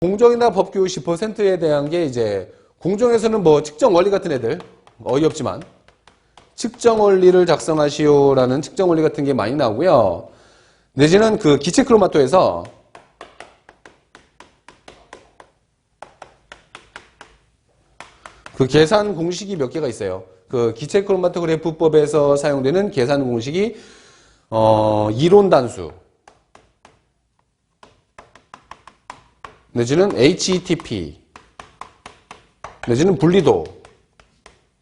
공정이나 법규 10%에 대한 게 이제 공정에서는 뭐 측정 원리 같은 애들 어이없지만 측정 원리를 작성하시오라는 측정 원리 같은 게 많이 나오고요. 내지는 그 기체 크로마토에서 그 계산 공식이 몇 개가 있어요. 그 기체 크로마토그래프법에서 사용되는 계산 공식이 이론 단수 내지는 HTP 내지는 분리도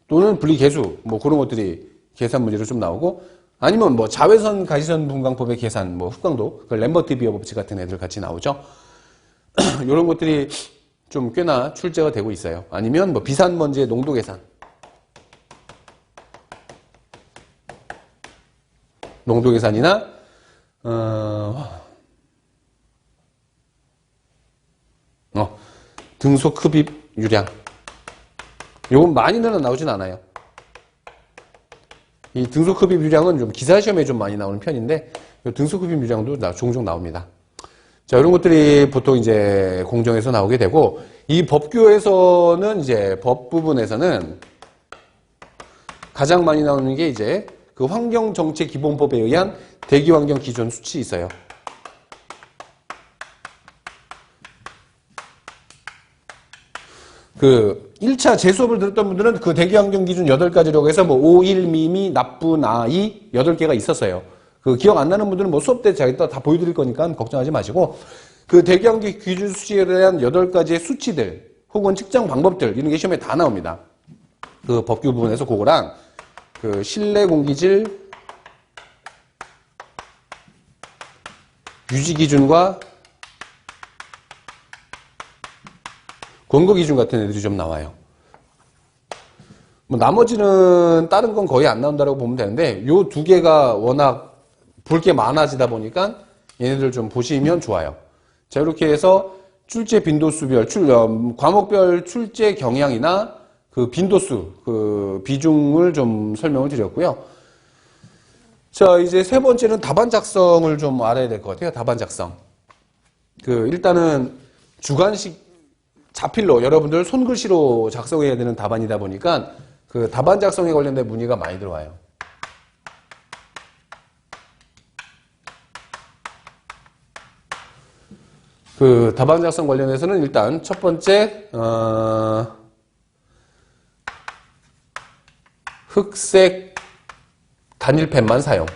또는 분리계수 뭐 그런 것들이 계산 문제로 좀 나오고 아니면 뭐 자외선 가시선 분광법의 계산 뭐 흡광도 그 램버트 비어 법칙 같은 애들 같이 나오죠. 이런 것들이 좀 꽤나 출제가 되고 있어요. 아니면 뭐 비산먼지의 농도 계산 농도 계산이나 등속 흡입 유량 요건 많이는 나오진 않아요. 이 등속 흡입 유량은 좀 기사 시험에 좀 많이 나오는 편인데 등속 흡입 유량도 종종 나옵니다. 자, 이런 것들이 보통 이제 공정에서 나오게 되고 이 법규에서는 이제 법 부분에서는 가장 많이 나오는 게 이제 그 환경정책기본법에 의한 대기환경 기준 수치 있어요. 그 1차 재수업을 들었던 분들은 그 대기환경 기준 8가지라고 해서 뭐 5, 1, 미미, 나쁜, 아이 8개가 있었어요. 그 기억 안 나는 분들은 뭐 수업 때 제가 다 보여드릴 거니까 걱정하지 마시고 그 대기환경 기준 수치에 대한 8가지의 수치들 혹은 측정 방법들 이런 게 시험에 다 나옵니다. 그 법규 부분에서 그거랑 그 실내 공기질 유지 기준과 권고 기준 같은 애들이 좀 나와요. 뭐 나머지는 다른 건 거의 안 나온다고 보면 되는데 요 2개가 워낙 볼 게 많아지다 보니까 얘네들 좀 보시면 좋아요. 자, 이렇게 해서 출제 빈도수별, 과목별 출제 경향이나 그 빈도수, 그 비중을 좀 설명을 드렸고요. 자, 이제 세 번째는 답안 작성을 좀 알아야 될 것 같아요. 답안 작성. 그 일단은 주관식 자필로 여러분들 손글씨로 작성해야 되는 답안이다 보니까 그 답안 작성에 관련된 문의가 많이 들어와요. 그 답안 작성 관련해서는 일단 첫 번째 흑색 단일펜만 사용.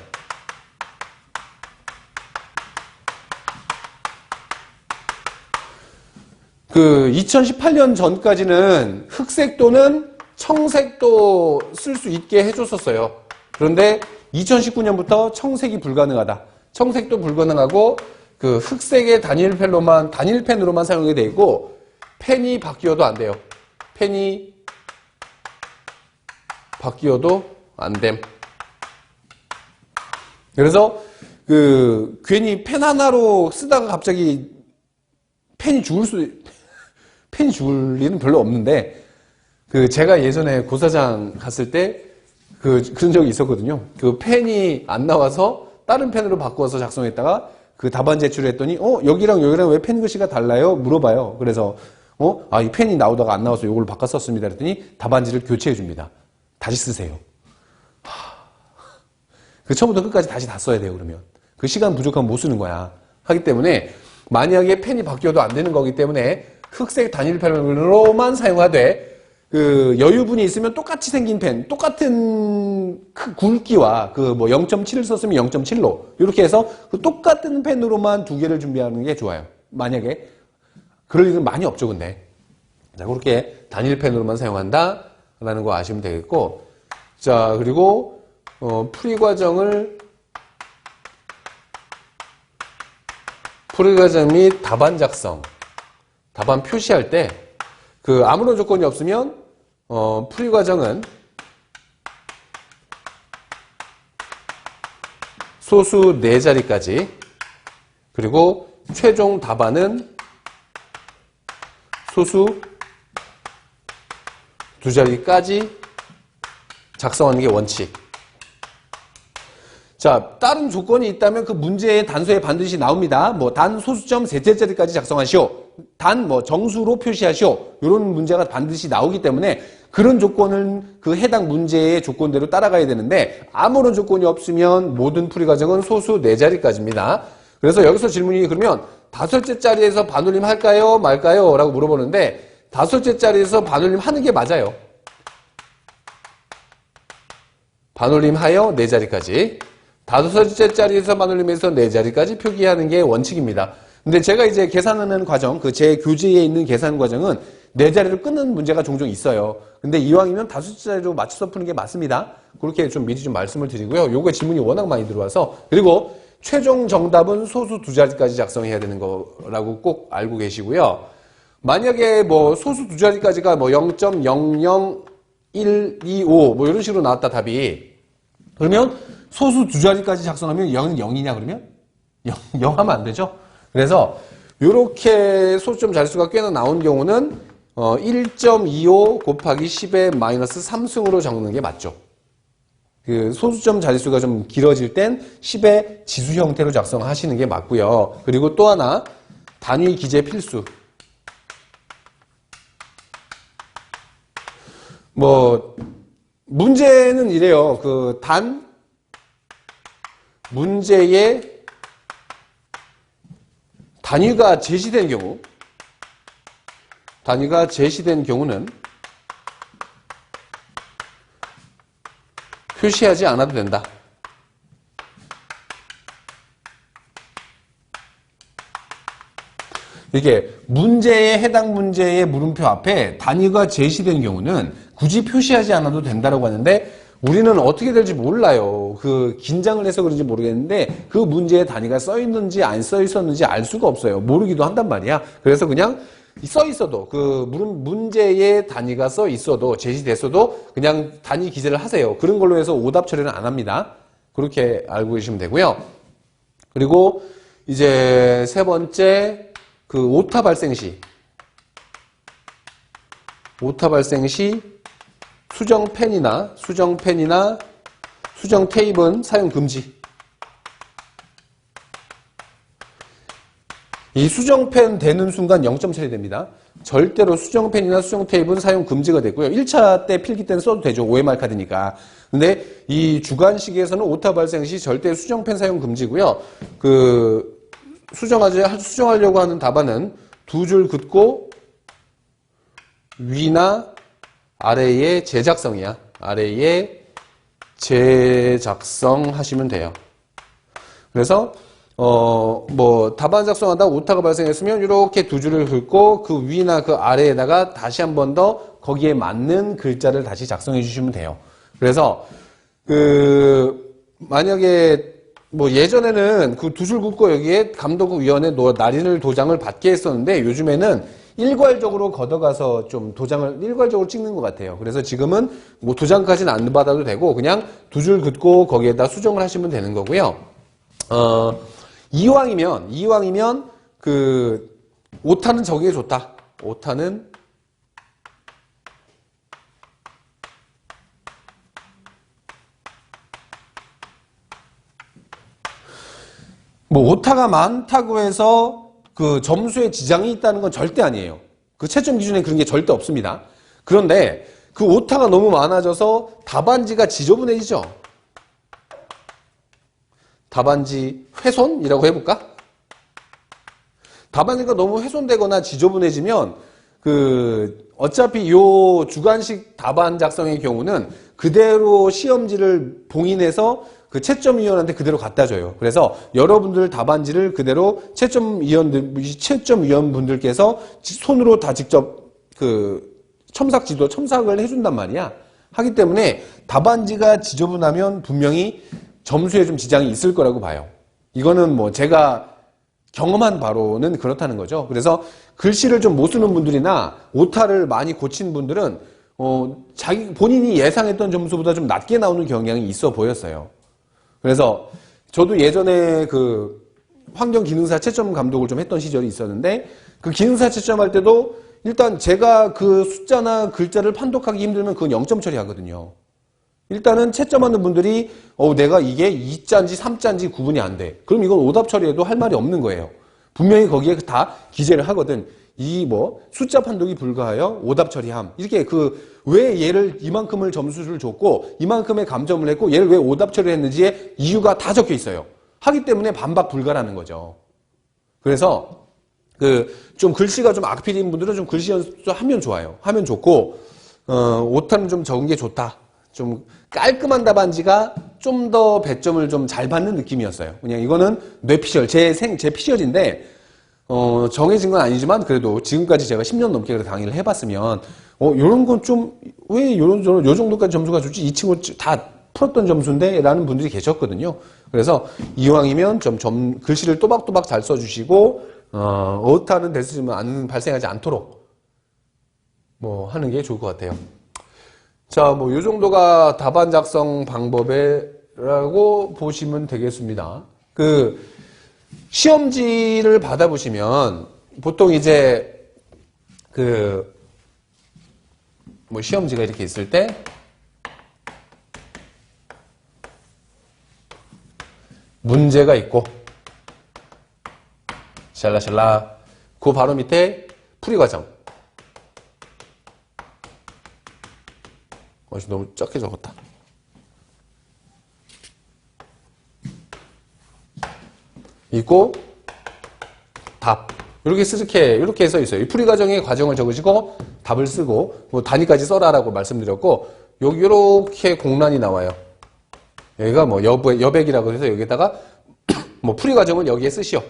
그 2018년 전까지는 흑색 또는 청색도 쓸 수 있게 해줬었어요. 그런데 2019년부터 청색이 불가능하다. 청색도 불가능하고 그 흑색의 단일펜으로만 사용이 되어 있고 펜이 바뀌어도 안 돼요. 펜이 바뀌어도 안 됨. 그래서 그 괜히 펜 하나로 쓰다가 갑자기 펜이 죽을 일은 별로 없는데 그 제가 예전에 고사장 갔을 때 그런 적이 있었거든요. 그 펜이 안 나와서 다른 펜으로 바꿔서 작성했다가 그 답안 제출했더니 여기랑 여기랑 왜 펜 글씨가 달라요? 물어봐요. 그래서 이 펜이 나오다가 안 나와서 이걸로 바꿔 썼습니다. 그랬더니 답안지를 교체해 줍니다. 다시 쓰세요. 그 처음부터 끝까지 다시 다 써야 돼요. 그러면 그 시간 부족하면 못 쓰는 거야. 하기 때문에 만약에 펜이 바뀌어도 안 되는 거기 때문에 흑색 단일펜으로만 사용하되 그 여유분이 있으면 똑같이 생긴 펜, 똑같은 굵기와 그 뭐 0.7을 썼으면 0.7로 이렇게 해서 그 똑같은 펜으로만 2개를 준비하는 게 좋아요. 만약에 그럴 일은 많이 없죠, 근데. 자, 그렇게 단일펜으로만 사용한다라는 거 아시면 되겠고, 자, 그리고 풀이 과정 및 답안 작성, 답안 표시할 때 그 아무런 조건이 없으면 풀이 과정은 소수 4자리까지 그리고 최종 답안은 소수 2자리까지 작성하는 게 원칙. 자, 다른 조건이 있다면 그 문제의 단서에 반드시 나옵니다. 뭐, 단 소수점 셋째 자리까지 작성하시오. 단 뭐, 정수로 표시하시오. 이런 문제가 반드시 나오기 때문에 그런 조건은 그 해당 문제의 조건대로 따라가야 되는데 아무런 조건이 없으면 모든 풀이 과정은 소수 네 자리까지입니다. 그래서 여기서 질문이 그러면 다섯째 자리에서 반올림 할까요? 말까요? 라고 물어보는데 다섯째 자리에서 반올림 하는 게 맞아요. 반올림 하여 네 자리까지. 다섯째 자리에서 반올림해서 네 자리까지 표기하는 게 원칙입니다. 근데 제가 이제 계산하는 과정, 그 제 교재에 있는 계산 과정은 네 자리를 끊는 문제가 종종 있어요. 근데 이왕이면 다섯째 자리로 맞춰서 푸는 게 맞습니다. 그렇게 좀 미리 좀 말씀을 드리고요. 요거 질문이 워낙 많이 들어와서. 그리고 최종 정답은 소수 두 자리까지 작성해야 되는 거라고 꼭 알고 계시고요. 만약에 뭐 소수 두 자리까지가 뭐 0.00125 뭐 이런 식으로 나왔다 답이. 그러면 소수 두 자리까지 작성하면 0은 0이냐 그러면? 0 하면 안 되죠. 그래서 이렇게 소수점 자릿수가 꽤나 나온 경우는 1.25 곱하기 10의 마이너스 3승으로 적는 게 맞죠. 그 소수점 자릿수가 좀 길어질 땐 10의 지수 형태로 작성하시는 게 맞고요. 그리고 또 하나 단위 기재 필수. 뭐 문제는 이래요. 그 문제의 단위가 제시된 경우는 표시하지 않아도 된다. 이게 해당 문제의 물음표 앞에 단위가 제시된 경우는 굳이 표시하지 않아도 된다라고 하는데 우리는 어떻게 될지 몰라요. 그 긴장을 해서 그런지 모르겠는데 그 문제의 단위가 써 있는지 안 써 있었는지 알 수가 없어요. 모르기도 한단 말이야. 그래서 그냥 써 있어도 그 문제의 단위가 써 있어도 제시됐어도 그냥 단위 기재를 하세요. 그런 걸로 해서 오답 처리는 안 합니다. 그렇게 알고 계시면 되고요. 그리고 이제 세 번째 그 오타 발생 시 수정 펜이나 수정 테이프는 사용 금지. 이 수정펜 되는 순간 0점 처리됩니다. 절대로 수정펜이나 수정 테이프는 사용 금지가 됐고요. 1차 때 필기 때는 써도 되죠. OMR 카드니까. 근데 이 주관식에서는 오타 발생 시 절대 수정펜 사용 금지고요. 그 수정하려고 하는 답안은 두 줄 긋고 위나 아래에 제작성이야. 아래에 제작성 하시면 돼요. 그래서 뭐 답안 작성하다 오타가 발생했으면 이렇게 두 줄을 긋고 그 위나 그 아래에다가 다시 한 번 더 거기에 맞는 글자를 다시 작성해 주시면 돼요. 그래서 그 만약에 뭐 예전에는 그 두 줄 긋고 여기에 감독위원회 날인을 도장을 받게 했었는데 요즘에는 일괄적으로 걷어가서 좀 도장을 일괄적으로 찍는 것 같아요. 그래서 지금은 뭐 도장까지는 안 받아도 되고 그냥 두 줄 긋고 거기에다 수정을 하시면 되는 거고요. 이왕이면 그 오타는 저기에 좋다. 오타는 뭐 오타가 많다고 해서 그 점수에 지장이 있다는 건 절대 아니에요. 그 채점 기준에 그런 게 절대 없습니다. 그런데 그 오타가 너무 많아져서 답안지가 지저분해지죠. 답안지 훼손이라고 해볼까? 답안지가 너무 훼손되거나 지저분해지면 그 어차피 요 주관식 답안 작성의 경우는 그대로 시험지를 봉인해서 그 채점위원한테 그대로 갖다 줘요. 그래서 여러분들 답안지를 그대로 채점위원분들께서 손으로 다 직접 그 첨삭을 해준단 말이야. 하기 때문에 답안지가 지저분하면 분명히 점수에 좀 지장이 있을 거라고 봐요. 이거는 뭐 제가 경험한 바로는 그렇다는 거죠. 그래서 글씨를 좀 못 쓰는 분들이나 오타를 많이 고친 분들은 본인이 예상했던 점수보다 좀 낮게 나오는 경향이 있어 보였어요. 그래서 저도 예전에 그 환경기능사 채점 감독을 좀 했던 시절이 있었는데 그 기능사 채점할 때도 일단 제가 그 숫자나 글자를 판독하기 힘들면 그건 0점 처리하거든요. 일단은 채점 하는 분들이 내가 이게 2자인지 3자인지 구분이 안 돼. 그럼 이건 오답 처리해도 할 말이 없는 거예요. 분명히 거기에 다 기재를 하거든. 이 숫자 판독이 불가하여 오답 처리함. 이렇게 왜 얘를 이만큼을 점수를 줬고 이만큼의 감점을 했고 얘를 왜 오답 처리했는지의 이유가 다 적혀 있어요. 하기 때문에 반박 불가라는 거죠. 그래서 좀 글씨가 좀 악필인 분들은 좀 글씨 연습 좀 하면 좋아요. 하면 좋고 오타는 좀 적은 게 좋다. 좀 깔끔한 답안지가 좀 더 배점을 좀 잘 받는 느낌이었어요. 그냥 이거는 뇌피셜, 제 피셜인데 정해진 건 아니지만 그래도 지금까지 제가 10년 넘게 강의를 해봤으면 요런 건 좀 왜 요 정도까지 점수가 좋지? 이 친구 다 풀었던 점수인데 라는 분들이 계셨거든요. 그래서 이왕이면 좀 글씨를 또박또박 잘 써주시고 오타는 발생하지 않도록 하는 게 좋을 것 같아요. 자, 요 정도가 답안 작성 방법이라고 보시면 되겠습니다. 시험지를 받아보시면 보통 이제 시험지가 이렇게 있을 때 문제가 있고 샬라샬라 그 바로 밑에 풀이 과정. 너무 작게 적었다. 있고 답 이렇게 써 있어요. 이 풀이 과정의 과정을 적으시고 답을 쓰고 단위까지 써라라고 말씀드렸고 여기 이렇게 공란이 나와요. 여기가 여백이라고 해서 여기다가 풀이 과정을 여기에 쓰시오.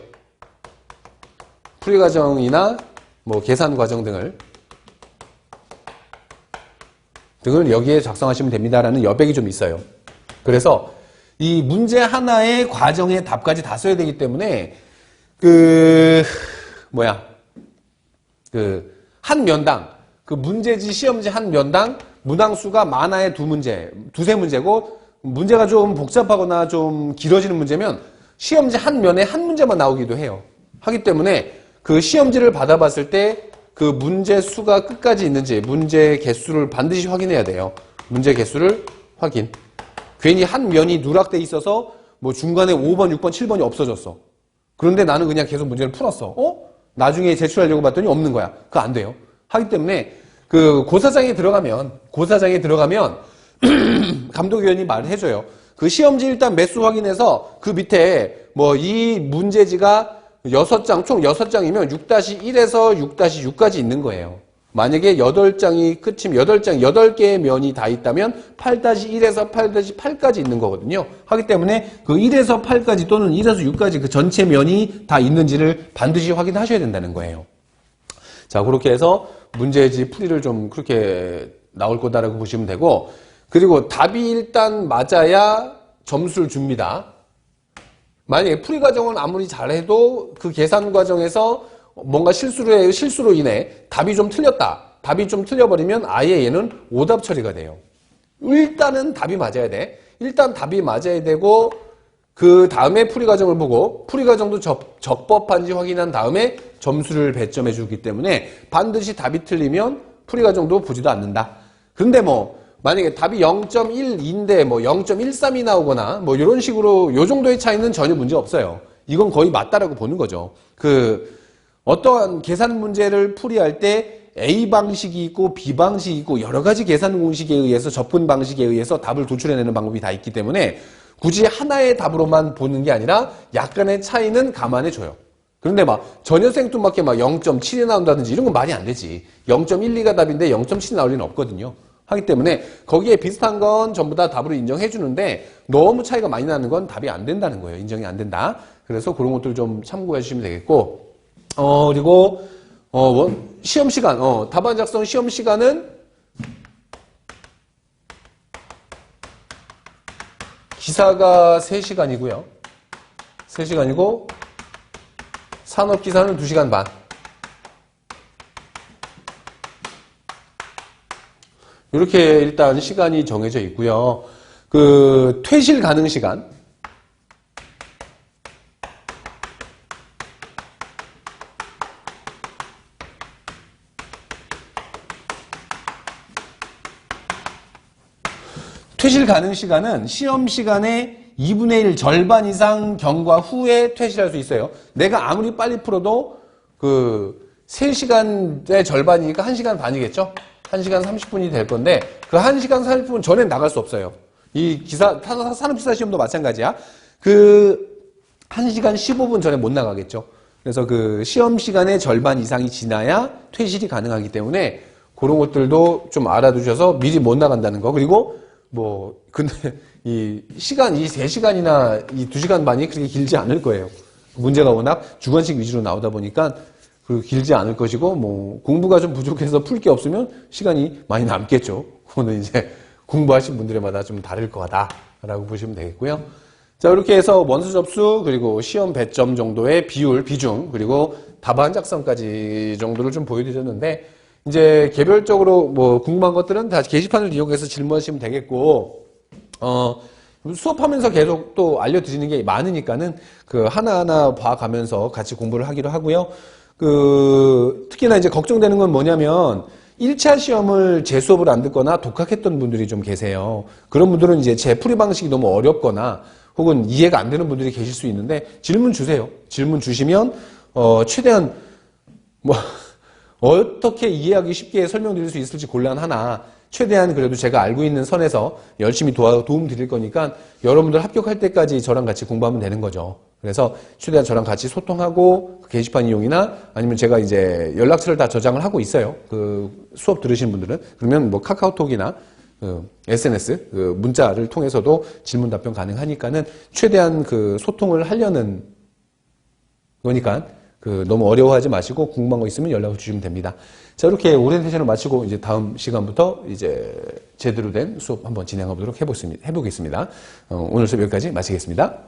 풀이 과정이나 계산 과정 등을 여기에 작성하시면 됩니다라는 여백이 좀 있어요. 그래서 이 문제 하나의 과정의 답까지 다 써야 되기 때문에 한 면당 문제지 시험지 한 면당 문항수가 많아야 두세 문제고 문제가 좀 복잡하거나 좀 길어지는 문제면 시험지 한 면에 한 문제만 나오기도 해요. 하기 때문에 시험지를 받아봤을 때 문제 수가 끝까지 있는지 문제 개수를 반드시 확인해야 돼요. 문제 개수를 확인. 괜히 한 면이 누락돼 있어서 중간에 5번, 6번, 7번이 없어졌어. 그런데 나는 그냥 계속 문제를 풀었어. 나중에 제출하려고 봤더니 없는 거야. 그거 안 돼요. 하기 때문에 고사장에 들어가면 감독위원이 말을 해줘요. 시험지 일단 매수 확인해서 밑에 이 문제지가 6장, 총 6장이면 6-1에서 6-6까지 있는 거예요. 만약에 8장이 끝이면 8개의 면이 다 있다면 8-1에서 8-8까지 있는 거거든요. 하기 때문에 1에서 8까지 또는 1에서 6까지 전체 면이 다 있는지를 반드시 확인하셔야 된다는 거예요. 자, 그렇게 해서 문제지 풀이를 좀 그렇게 나올 거다라고 보시면 되고, 그리고 답이 일단 맞아야 점수를 줍니다. 만약에 풀이 과정은 아무리 잘해도 계산 과정에서 뭔가 실수로 인해 답이 좀 틀렸다. 답이 좀 틀려버리면 아예 얘는 오답 처리가 돼요. 일단은 답이 맞아야 돼. 일단 답이 맞아야 되고 그 다음에 풀이 과정을 보고 풀이 과정도 적법한지 확인한 다음에 점수를 배점해 주기 때문에 반드시 답이 틀리면 풀이 과정도 보지도 않는다. 근데 만약에 답이 0.12인데 0.13이 나오거나 이런 식으로 요 정도의 차이는 전혀 문제 없어요. 이건 거의 맞다라고 보는 거죠. 어떠한 계산 문제를 풀이할 때 A 방식이 있고 B 방식이 있고 여러 가지 계산 공식에 의해서 접근 방식에 의해서 답을 도출해내는 방법이 다 있기 때문에 굳이 하나의 답으로만 보는 게 아니라 약간의 차이는 감안해줘요. 그런데 전혀 생뚱맞게 0.7이 나온다든지 이런 건 말이 안 되지. 0.12가 답인데 0.7이 나올 리는 없거든요. 하기 때문에 거기에 비슷한 건 전부 다 답으로 인정해 주는데 너무 차이가 많이 나는 건 답이 안 된다는 거예요. 인정이 안 된다. 그래서 그런 것들 좀 참고해 주시면 되겠고 그리고 시험 시간 답안 작성 시험 시간은 기사가 3시간이고요. 3시간이고 산업기사는 2시간 반. 이렇게 일단 시간이 정해져 있고요. 퇴실 가능 시간. 퇴실 가능 시간은 시험 시간의 2분의 1 절반 이상 경과 후에 퇴실할 수 있어요. 내가 아무리 빨리 풀어도 그 3시간의 절반이니까 1시간 반이겠죠? 1시간 30분이 될 건데 그 1시간 30분 전에 나갈 수 없어요. 이 산업시사 시험도 마찬가지야. 그 1시간 15분 전에 못 나가겠죠. 그래서 그 시험 시간의 절반 이상이 지나야 퇴실이 가능하기 때문에 그런 것들도 좀 알아두셔서 미리 못 나간다는 거. 그리고 뭐 근데 이 시간 이 3시간이나 이 2시간 반이 그렇게 길지 않을 거예요. 문제가 워낙 주관식 위주로 나오다 보니까 그 길지 않을 것이고 뭐 공부가 좀 부족해서 풀 게 없으면 시간이 많이 남겠죠. 그거는 이제 공부하신 분들마다 좀 다를 거다라고 보시면 되겠고요. 자, 이렇게 해서 원서 접수 그리고 시험 배점 정도의 비율, 비중 그리고 답안 작성까지 정도를 좀 보여드렸는데 이제 개별적으로 뭐 궁금한 것들은 다 게시판을 이용해서 질문하시면 되겠고 수업하면서 계속 또 알려드리는 게 많으니까는 그 하나하나 봐가면서 같이 공부를 하기로 하고요. 그 특히나 이제 걱정되는 건 뭐냐면 1차 시험을 제 수업을 안 듣거나 독학했던 분들이 좀 계세요. 그런 분들은 이제 제 풀이 방식이 너무 어렵거나 혹은 이해가 안 되는 분들이 계실 수 있는데 질문 주세요. 질문 주시면 최대한 뭐 어떻게 이해하기 쉽게 설명드릴 수 있을지 곤란하나 최대한 그래도 제가 알고 있는 선에서 열심히 도움 드릴 거니까 여러분들 합격할 때까지 저랑 같이 공부하면 되는 거죠. 그래서 최대한 저랑 같이 소통하고 그 게시판 이용이나 아니면 제가 이제 연락처를 다 저장을 하고 있어요. 그 수업 들으신 분들은 그러면 뭐 카카오톡이나 SNS 문자를 통해서도 질문 답변 가능하니까는 최대한 그 소통을 하려는 거니까 그 너무 어려워하지 마시고 궁금한 거 있으면 연락을 주시면 됩니다. 자, 이렇게 오랜 세션을 마치고 이제 다음 시간부터 이제 제대로 된 수업 한번 진행해 보도록 해보겠습니다. 오늘 수업 여기까지 마치겠습니다.